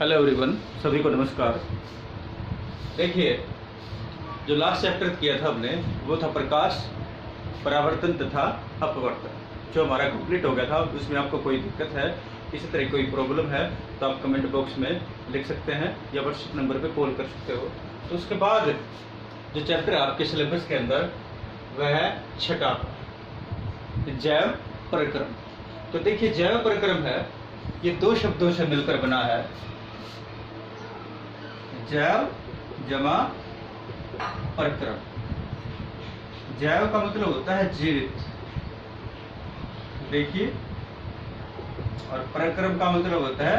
Hello everyone, सभी को नमस्कार। देखिए, जो लास्ट चैप्टर किया था हमने वो था प्रकाश, परावर्तन तथा अपवर्तन, जो हमारा कंप्लीट हो गया था। उसमें आपको कोई दिक्कत है, इसी तरह कोई प्रॉब्लम है तो आप कमेंट बॉक्स में लिख सकते हैं या व्हाट्सएप नंबर पे कॉल कर सकते हो। तो उसके बाद जो चैप्टर है आपके सिलेबस के अंदर वह है छठा, जैव प्रक्रम। तो देखिए, जैव प्रक्रम है, ये दो शब्दों से मिलकर बना है, जैव जमा प्रक्रम। जैव का मतलब होता है जीवित, देखिए, और प्रक्रम का मतलब होता है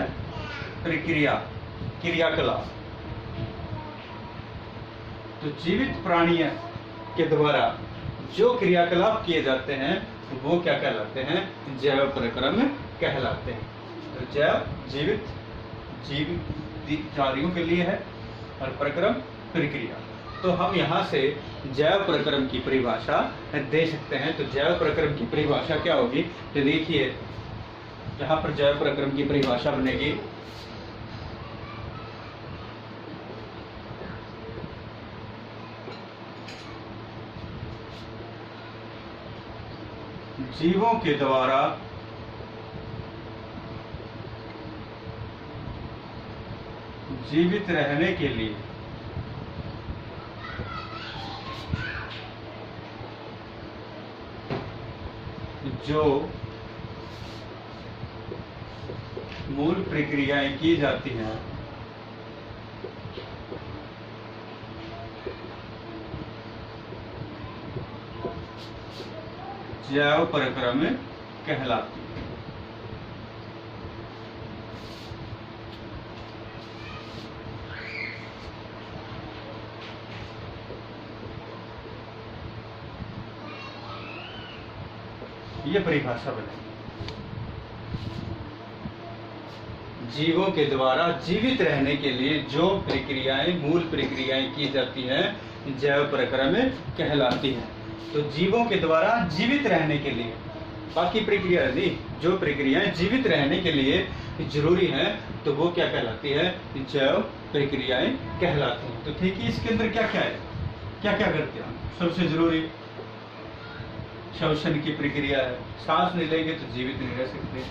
प्रक्रिया, क्रियाकलाप। तो जीवित प्राणियों के द्वारा जो क्रियाकलाप किए जाते हैं वो क्या कहलाते हैं? जैव प्रक्रम कहलाते हैं। तो जैव जीवित कार्यों के लिए है और प्रक्रम प्रक्रिया। तो हम यहाँ से जैव प्रक्रम की परिभाषा दे सकते हैं। तो जैव प्रक्रम की परिभाषा क्या होगी? तो देखिए, यहाँ पर जैव प्रक्रम की परिभाषा बनेगी, जीवों के द्वारा जीवित रहने के लिए जो मूल प्रक्रियाएं की जाती हैं जैव प्रक्रम कहलाती है। ये परिभाषा बनेगी, जीवों के द्वारा जीवित रहने के लिए जो प्रक्रियाएं, मूल प्रक्रियाएं की जाती हैं जैव प्रक्रम कहलाती हैं। तो जीवों के द्वारा जीवित रहने के लिए, बाकी प्रक्रिया नहीं, जो प्रक्रियाएं जीवित रहने के लिए जरूरी हैं तो वो क्या कहलाती है? जैव प्रक्रियाएं कहलाती हैं। तो ठीक है, इसके अंदर क्या क्या है, क्या क्या करते हैं? सबसे जरूरी श्वसन की प्रक्रिया है, सांस नहीं लेंगे तो जीवित नहीं रह सकते।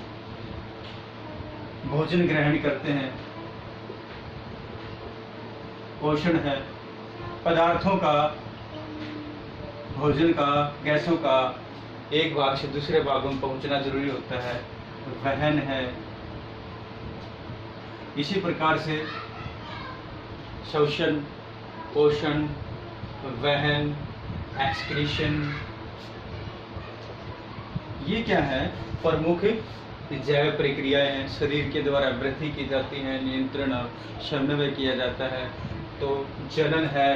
भोजन ग्रहण करते हैं, पोषण है, पदार्थों का, भोजन का, गैसों का एक भाग से दूसरे भागों में पहुंचना जरूरी होता है, वहन है। इसी प्रकार से श्वसन, पोषण, वहन, एक्सक्रीशन, ये क्या है? प्रमुख जैव प्रक्रियाएं हैं। शरीर के द्वारा वृद्धि की जाती है, नियंत्रण और समन्वय किया जाता है। तो जनन है,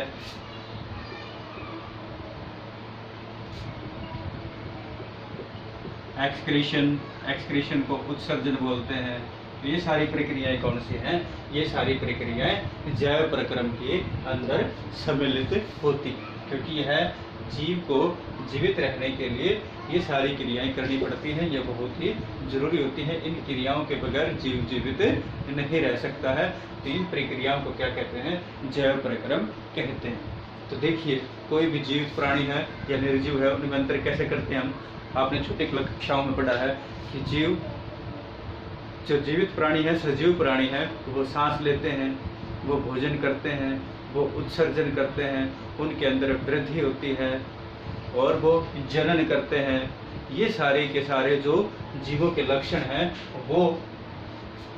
एक्सक्रीशन को उत्सर्जन बोलते हैं। तो ये सारी प्रक्रियाएं कौन सी हैं? ये सारी प्रक्रियाएं जैव प्रक्रम के अंदर सम्मिलित होती हैं, क्योंकि यह जीव को जीवित रहने के लिए ये सारी क्रियाएं करनी पड़ती हैं, ये बहुत ही जरूरी होती है। इन क्रियाओं के बगैर जीव जीवित नहीं रह सकता है। तो इन प्रक्रियाओं को क्या कहते हैं? जैव प्रक्रम कहते हैं। तो देखिए, कोई भी जीवित प्राणी है या निर्जीव है, उनमें अंतर कैसे करते हैं हम? आपने छोटी कक्षाओं में पढ़ा है कि जीव, जो जीवित प्राणी है, सजीव प्राणी है, वो सांस लेते हैं, वो भोजन करते हैं, वो उत्सर्जन करते हैं, उनके अंदर वृद्धि होती है और वो जनन करते हैं। ये सारे के सारे जो जीवों के लक्षण हैं वो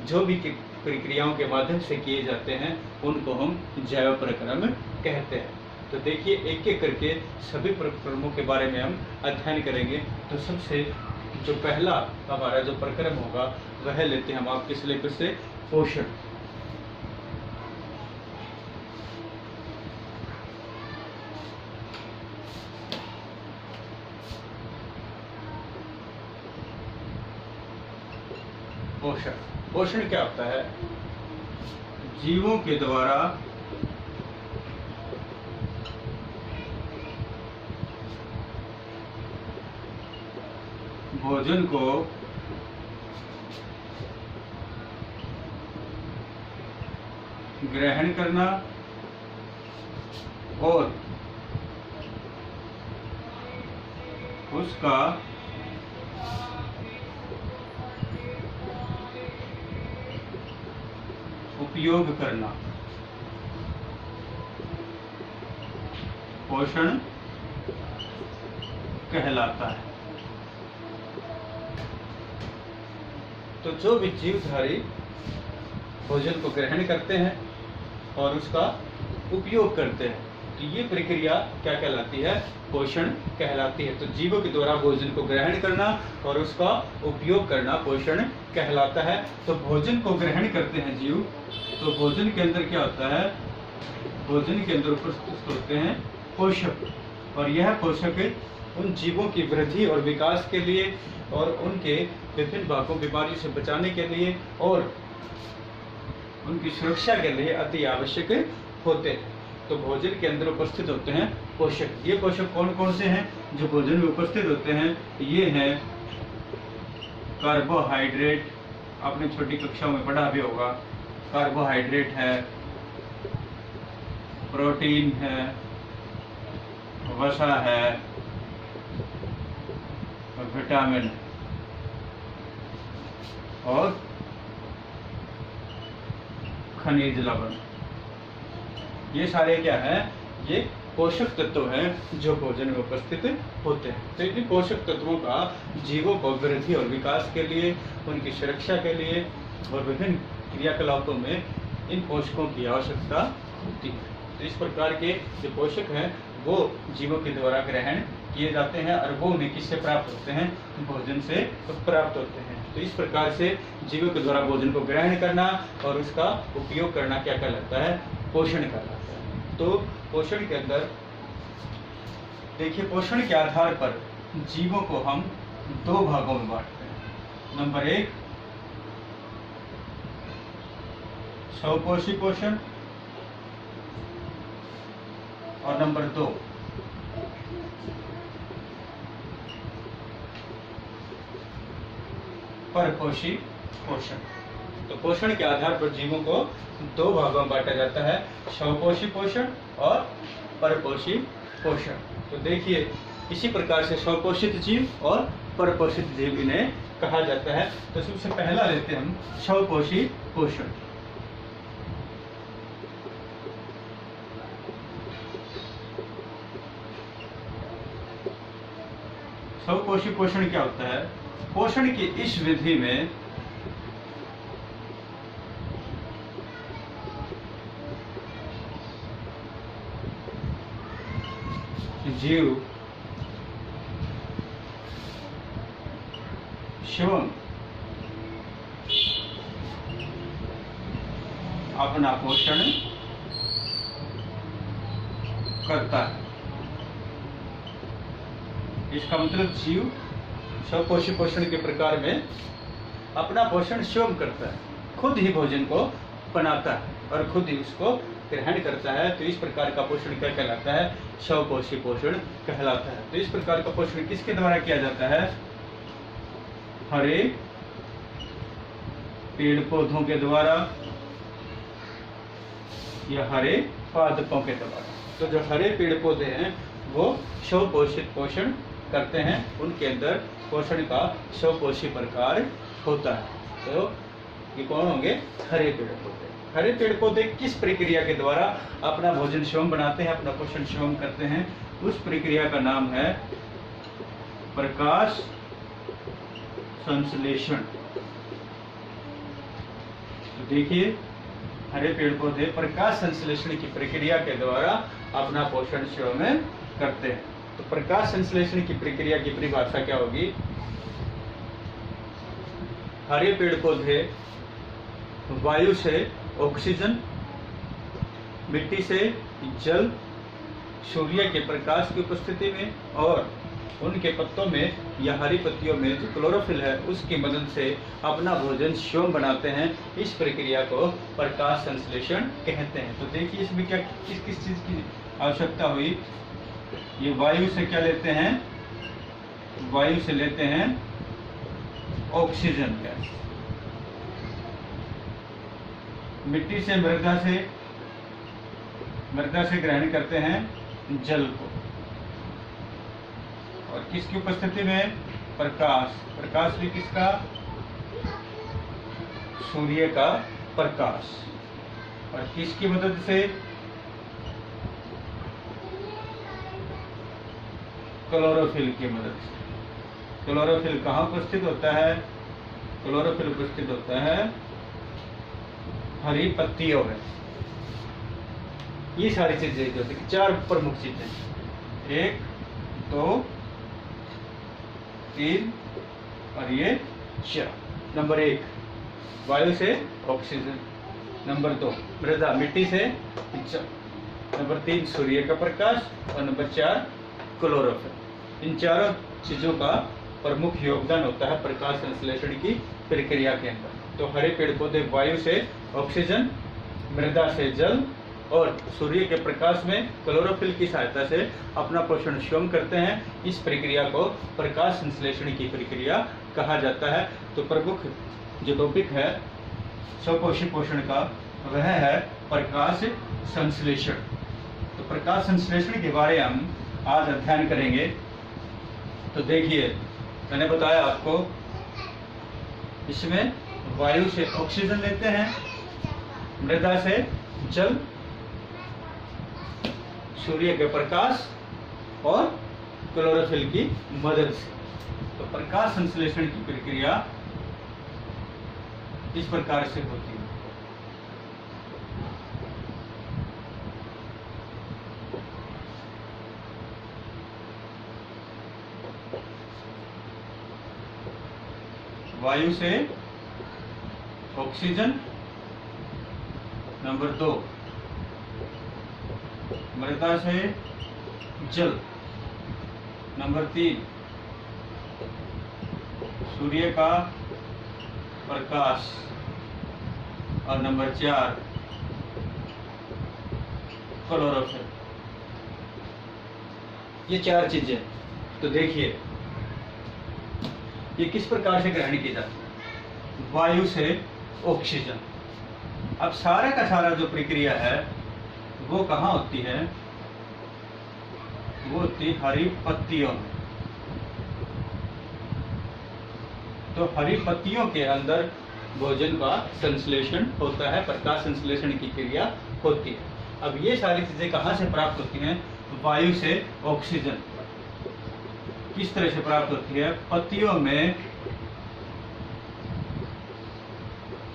जो भी प्रक्रियाओं के माध्यम से किए जाते हैं उनको हम जैव प्रक्रम कहते हैं। तो देखिए, एक एक करके सभी प्रक्रमों के बारे में हम अध्ययन करेंगे। तो सबसे जो पहला हमारा जो प्रक्रम होगा वह लेते हैं हम आपके सिलेबस से, पोषण। पोषण क्या होता है? जीवों के द्वारा भोजन को ग्रहण करना और उसका उपयोग करना पोषण कहलाता है। तो जो भी जीवधारी भोजन को ग्रहण करते हैं और उसका उपयोग करते हैं, तो ये प्रक्रिया क्या कहलाती है? पोषण कहलाती है। तो जीवों के द्वारा भोजन को ग्रहण करना और उसका उपयोग करना पोषण कहलाता है। तो भोजन को ग्रहण करते हैं जीव, तो भोजन के अंदर क्या होता है? भोजन के अंदर उपस्थित होते हैं पोषक, और यह पोषक उन जीवों की वृद्धि और विकास के लिए और उनके विभिन्न भागों बीमारियों से बचाने के लिए और उनकी सुरक्षा के लिए अति आवश्यक होते हैं। तो भोजन के अंदर उपस्थित होते हैं पोषक। ये पोषक कौन कौन से हैं जो भोजन में उपस्थित होते हैं? ये हैं कार्बोहाइड्रेट, आपने छोटी कक्षाओं में पढ़ा भी होगा। कार्बोहाइड्रेट है, प्रोटीन है, वसा है और विटामिन और खनिज लवण। ये सारे क्या है? ये पोषक तत्व हैं जो भोजन में उपस्थित होते हैं। तो इन पोषक तत्वों का जीवों को वृद्धि और विकास के लिए, उनकी सुरक्षा के लिए और विभिन्न क्रियाकलापों में इन पोषकों की आवश्यकता होती है। तो इस प्रकार के जो पोषक हैं वो जीवों के द्वारा ग्रहण किए जाते हैं और वो उन्हें किससे प्राप्त होते हैं? भोजन से प्राप्त होते हैं। तो इस प्रकार से जीवों के द्वारा भोजन को ग्रहण करना और उसका उपयोग करना क्या कहलाता है? पोषण कहलाता है। तो पोषण के अंदर देखिए, पोषण के आधार पर जीवों को हम दो भागों में बांटते हैं। नंबर 1 स्वपोषी पोषण और नंबर 2 परपोषी पोषण। तो पोषण के आधार पर जीवों को दो भागों में बांटा जाता है, स्वपोषी पोषण और परपोषी पोषण। तो देखिए, इसी प्रकार से स्वपोषित जीव और परपोषित जीव इन्हें कहा जाता है। तो सबसे पहला लेते हैं हम स्वपोषी पोषण। स्वपोषी पोषण क्या होता है? पोषण की इस विधि में जीव स्वयं अपना पोषण करता है। इसका मतलब जीव स्वपोषी पोषण के प्रकार में अपना पोषण स्वयं करता है, खुद ही भोजन को बनाता है और खुद ही उसको ग्रहण करता है। तो इस प्रकार का पोषण क्या कहलाता है? स्वपोषी पोषण कहलाता है। तो इस प्रकार का पोषण किसके द्वारा किया जाता है? हरे पेड़ पौधों के द्वारा या हरे पादपों के द्वारा। तो जो हरे पेड़ पौधे हैं वो स्वपोषित पोषण करते हैं, उनके अंदर पोषण का स्वपोषी प्रकार होता है। तो ये कौन होंगे? हरे पेड़ पौधे। हरे पेड़ पौधे किस प्रक्रिया के द्वारा अपना भोजन स्वयं बनाते हैं, अपना पोषण स्वयं करते हैं? उस प्रक्रिया का नाम है प्रकाश संश्लेषण। तो देखिए, हरे पेड़ पौधे प्रकाश संश्लेषण की प्रक्रिया के द्वारा अपना पोषण स्वयं करते हैं। तो प्रकाश संश्लेषण की प्रक्रिया की परिभाषा क्या होगी? हरे पेड़ पौधे वायु से ऑक्सीजन, मिट्टी से जल, सूर्य के प्रकाश की उपस्थिति में और उनके पत्तों में या हरी पत्तियों में जो क्लोरोफिल है उसकी मदद से अपना भोजन स्वयं बनाते हैं। इस प्रक्रिया को प्रकाश संश्लेषण कहते हैं। तो देखिए, इसमें क्या किस किस चीज की आवश्यकता हुई? ये वायु से क्या लेते हैं? वायु से लेते हैं ऑक्सीजन गैस, मिट्टी से मृदा से मृदा से ग्रहण करते हैं जल को। और किसकी उपस्थिति में? प्रकाश। प्रकाश भी किसका? सूर्य का प्रकाश। और किसकी मदद से? क्लोरोफिल की मदद से। क्लोरोफिल कहाँ उपस्थित होता है? क्लोरोफिल उपस्थित होता है हरी पत्तियों में। ये सारी चीजें जो होती है, 4 प्रमुख चीजें, 1 2 3 और ये 4। नंबर 1 वायु से ऑक्सीजन, नंबर 2 मृदा मिट्टी से जल, नंबर 3 सूर्य का प्रकाश और नंबर 4 क्लोरोफिल। इन चारों चीजों का प्रमुख योगदान होता है प्रकाश संश्लेषण की प्रक्रिया के अंदर। तो हरे पेड़ पौधे वायु से ऑक्सीजन, मृदा से जल और सूर्य के प्रकाश में क्लोरोफिल की सहायता से अपना पोषण स्वयं करते हैं। इस प्रक्रिया को प्रकाश संश्लेषण की प्रक्रिया कहा जाता है। तो प्रमुख जो टॉपिक है स्वपोषी पोषण का वह है प्रकाश संश्लेषण। तो प्रकाश संश्लेषण के बारे में हम आज अध्ययन करेंगे। तो देखिए, मैंने बताया आपको, इसमें वायु से ऑक्सीजन लेते हैं, मृदा से जल, सूर्य के प्रकाश और क्लोरोफिल की मदद से। तो प्रकाश संश्लेषण की प्रक्रिया इस प्रकार से होती है। वायु से ऑक्सीजन, नंबर 2 मृदा से जल, नंबर 3 सूर्य का प्रकाश और नंबर 4 क्लोरोफिल। ये 4 चीजें। तो देखिए ये किस प्रकार से ग्रहण की जाती है? वायु से ऑक्सीजन। अब सारे का सारा जो प्रक्रिया है वो कहाँ होती है? वो होती हरी पत्तियों में। तो हरी पत्तियों के अंदर भोजन का संश्लेषण होता है, प्रकाश संश्लेषण की क्रिया होती है। अब ये सारी चीजें कहाँ से प्राप्त होती हैं? वायु से ऑक्सीजन। किस तरह से प्राप्त होती है? पत्तियों में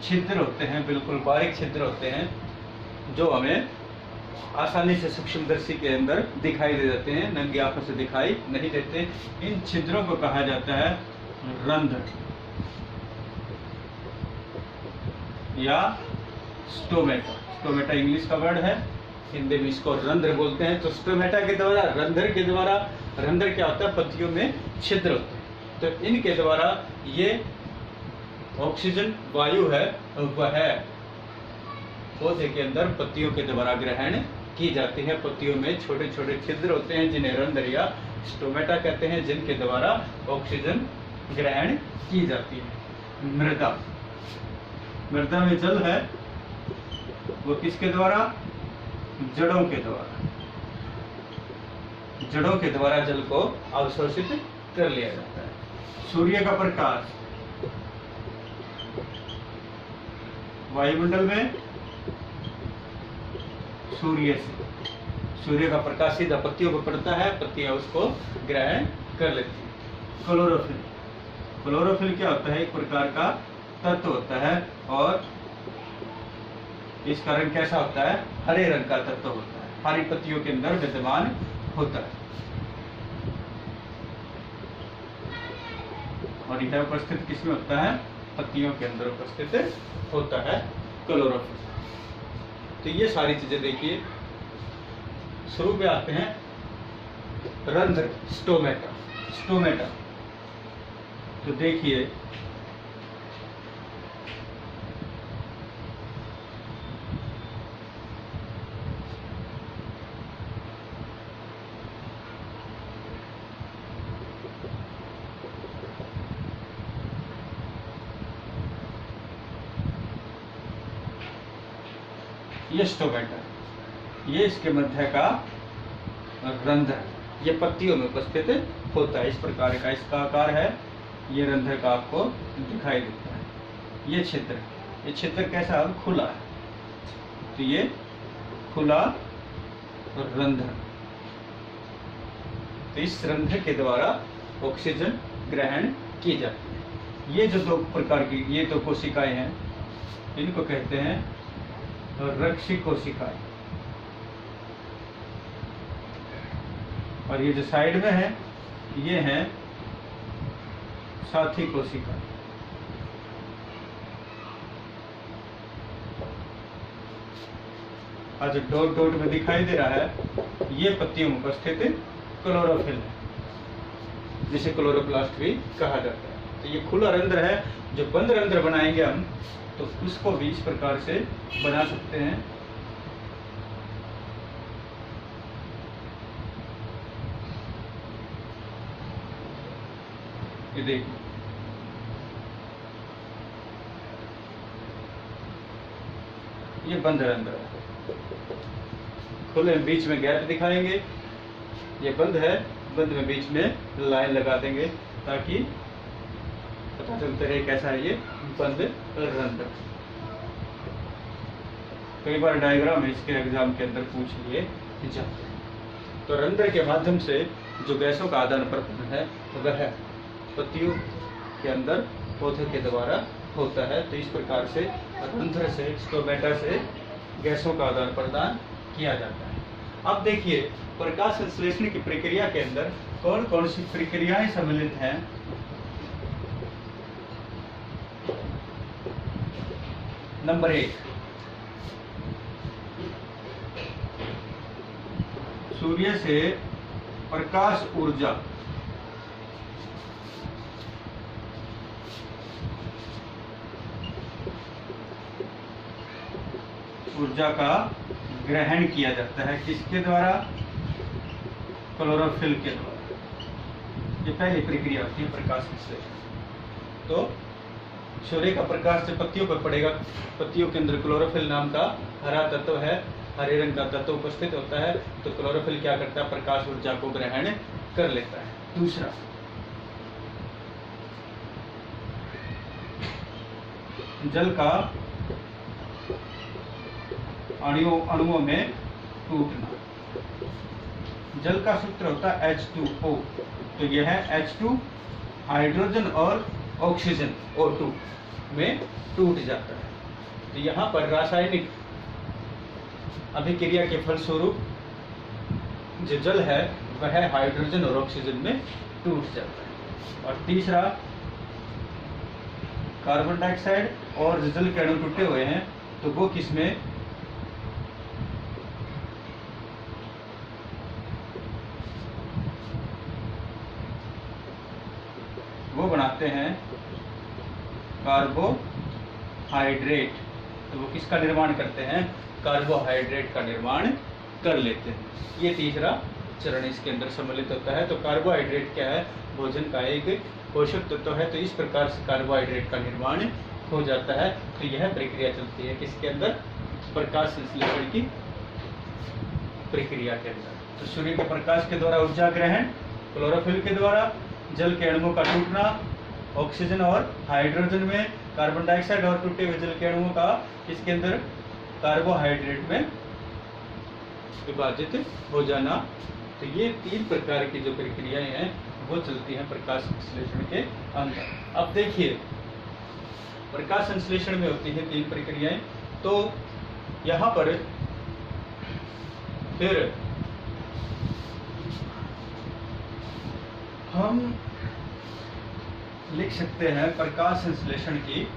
छिद्र होते हैं, बिल्कुल बारीक छिद्र होते हैं, जो हमें आसानी से सूक्ष्मदर्शी के अंदर दिखाई दे जाते हैं, नंगी आंखों से दिखाई नहीं देते। इन छिद्रों को कहा जाता है रंध्र या स्टोमेटा। स्टोमेटा इंग्लिश का वर्ड है, हिंदी में इसको रंध्र बोलते हैं। तो स्टोमेटा के द्वारा, रंध्र के द्वारा, रंध्र क्या होता है? पत्तियों में छिद्र होते हैं। तो इनके द्वारा ये ऑक्सीजन वायु है वह पौधे के अंदर पत्तियों के द्वारा ग्रहण की जाती है। पत्तियों में छोटे छोटे छिद्र होते हैं जिन्हें रंध्र या स्टोमेटा कहते हैं, जिनके द्वारा ऑक्सीजन ग्रहण की जाती है। मृदा, मृदा में जल है, वो किसके द्वारा? जड़ों के द्वारा। जड़ों के द्वारा जल को अवशोषित कर लिया जाता है। सूर्य का प्रकाश, वायुमंडल में सूर्य से, सूर्य का प्रकाश सीधा पत्तियों पर पड़ता है, पत्तियां उसको ग्रहण कर लेती हैं। क्लोरोफिल, क्लोरोफिल क्या होता है? एक प्रकार का तत्व होता है और इसका रंग कैसा होता है? हरे रंग का तत्व होता है, हरी पत्तियों के अंदर विद्यमान होता है। और यह उपस्थित किसमें होता है? पत्तियों के अंदर उपस्थित होता है क्लोरोफिल। तो ये सारी चीजें देखिए। शुरू में आते हैं रंध्र, स्टोमेटा। स्टोमेटा तो देखिए ये स्टोमेटा। ये इसके मध्य का रंध्र, ये पत्तियों में उपस्थित होता है। इस प्रकार का इसका आकार है, ये रंध्र का आपको दिखाई देता है। ये क्षेत्र कैसा है? खुला है। तो ये खुला रंध्र, तो इस रंध्र के द्वारा ऑक्सीजन ग्रहण की जाती है। ये जो दो प्रकार की ये दो कोशिकाएं हैं, इनको कहते हैं रक्षी कोशिकाएं, और ये जो साइड में है ये है साथी कोशिका। आज डॉट डॉट में दिखाई दे रहा है, ये पत्तियों में उपस्थित क्लोरोफिल है, जिसे क्लोरोप्लास्ट भी कहा जाता है। तो ये खुला रंध्र है। जो बंद रंध्र बनाएंगे हम, तो उसको भी इस प्रकार से बना सकते हैं। ये देखिए, ये बंद रंध्र है। खुले बीच में गैप दिखाएंगे, ये बंद है, बंद में बीच में लाइन लगा देंगे ताकि पता चलता रहे कैसा है ये बंद रंध्र। कई बार डायग्राम इसके एग्जाम के अंदर पूछ लिए जाते हैं। तो रंध्र के माध्यम से जो गैसों का आदान प्रदान है वह पत्तियों के अंदर पौधे के द्वारा होता है। तो इस प्रकार से रंध्र से, स्टोमेटा से गैसों का आदान प्रदान किया जाता है। अब देखिए, प्रकाश संश्लेषण की प्रक्रिया के अंदर कौन कौन सी प्रक्रियाएं सम्मिलित हैं। नंबर 1, सूर्य से प्रकाश ऊर्जा का ग्रहण किया जाता है। किसके द्वारा? क्लोरोफिल के द्वारा। ये पहली प्रक्रिया होती है प्रकाश संश्लेषण। तो सूर्य का प्रकाश से पत्तियों पर पड़ेगा, पत्तियों के अंदर क्लोरोफिल नाम का हरा तत्व है, हरे रंग का तत्व उपस्थित होता है। तो क्लोरोफिल क्या करता है? प्रकाश ऊर्जा को ग्रहण कर लेता है। दूसरा, जल का अणुओं में टूटना। जल का सूत्र होता है H2O। तो यह है H2, हाइड्रोजन और ऑक्सीजन O2 में टूट जाता है। तो यहाँ पर रासायनिक अभिक्रिया के फलस्वरूप जो जल है वह हाइड्रोजन और ऑक्सीजन में टूट जाता है। और तीसरा, कार्बन डाइऑक्साइड और जो जल के अणु टूटे हुए हैं तो वो किसमें? वो बनाते हैं कार्बोहाइड्रेट। तो वो किसका निर्माण करते हैं? कार्बोहाइड्रेट का निर्माण कर लेते हैं। ये तीसरा चरण इसके अंदर सम्मिलित होता है। तो कार्बोहाइड्रेट क्या है? भोजन का एक पोषक तत्व है। तो इस प्रकार से कार्बोहाइड्रेट का निर्माण हो जाता है। तो यह प्रक्रिया चलती है किसके अंदर? प्रकाश संश्लेषण की प्रक्रिया के अंदर। तो सूर्य के प्रकाश के द्वारा ऊर्जा ग्रहण, क्लोरोफिल के द्वारा जल के अणुओं का टूटना, ऑक्सीजन और हाइड्रोजन में, कार्बन डाइऑक्साइड और टूटे हुए जल के अणुओं का इसके अंदर कार्बोहाइड्रेट में विभाजित हो जाना। तो ये 3 प्रकार की जो प्रक्रियाएं हैं वो चलती हैं प्रकाश संश्लेषण के अंदर। अब देखिए, प्रकाश संश्लेषण में होती है 3 प्रक्रियाएं। तो यहाँ पर फिर हम लिख सकते हैं प्रकाश संश्लेषण की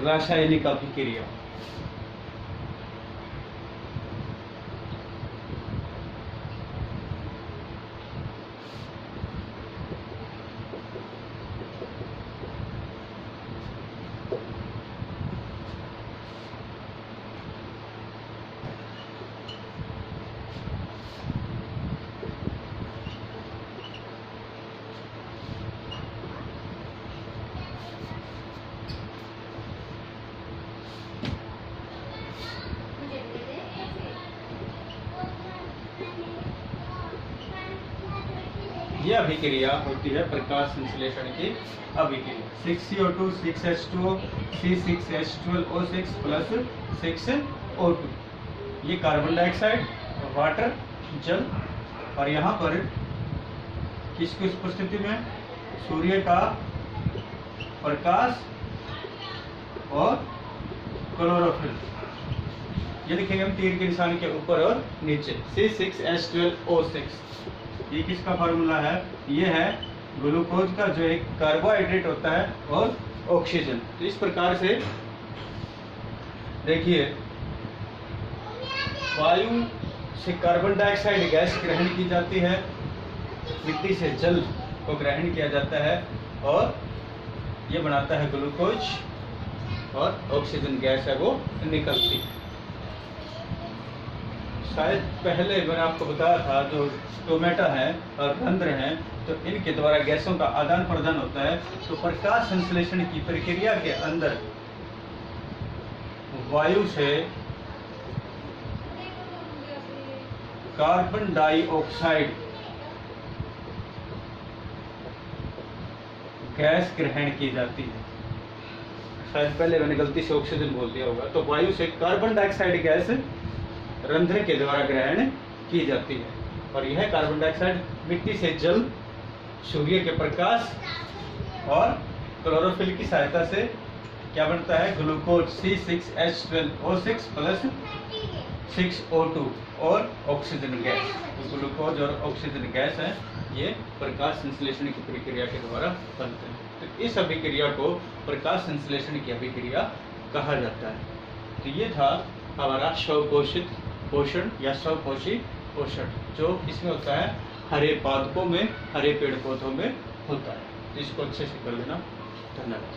रासायनिक अभिक्रिया। ये अभिक्रिया होती है प्रकाश संश्लेषण की अभिक्रिया। 6CO2 6H2O C6H12O6 plus 6O2, ये कार्बन डाइऑक्साइड, वाटर, जल, और यहाँ पर किसकी उपस्थिति में, सूर्य का प्रकाश और क्लोरोफिल। ये देखेंगे हम तीर के निशान के ऊपर और नीचे। C6H12O6 ये किसका फार्मूला है, ये है ग्लूकोज का, जो एक कार्बोहाइड्रेट होता है, और ऑक्सीजन। तो इस प्रकार से देखिए, वायु से कार्बन डाइऑक्साइड गैस ग्रहण की जाती है, मिट्टी से जल को ग्रहण किया जाता है, और ये बनाता है ग्लूकोज, और ऑक्सीजन गैस है वो निकलती है। शायद पहले मैंने आपको बताया था, जो स्टोमेटा है और रंध्र हैं, तो इनके द्वारा गैसों का आदान प्रदान होता है। तो प्रकाश संश्लेषण की प्रक्रिया के अंदर वायु से कार्बन डाइऑक्साइड गैस ग्रहण की जाती है। शायद पहले मैंने गलती से ऑक्सीजन बोल दिया होगा। तो वायु से कार्बन डाइऑक्साइड गैस रंध्र के द्वारा ग्रहण की जाती है, और यह कार्बन डाइऑक्साइड मिट्टी से जल, सूर्य के प्रकाश और क्लोरोफिल की सहायता से क्या बनता है, ग्लूकोज C6H12O6 प्लस 6O2 और ऑक्सीजन गैस। तो ग्लूकोज और ऑक्सीजन गैस है, ये प्रकाश संश्लेषण की प्रक्रिया के द्वारा बनते हैं। तो इस अभिक्रिया को प्रकाश संश्लेषण की अभिक्रिया कहा जाता है। तो ये था हमारा स्वपोषित पोषण या स्वपोषी पोषण, जो इसमें होता है हरे पादपों में, हरे पेड़ पौधों में होता है। तो इसको अच्छे से कर लेना। धन्यवाद।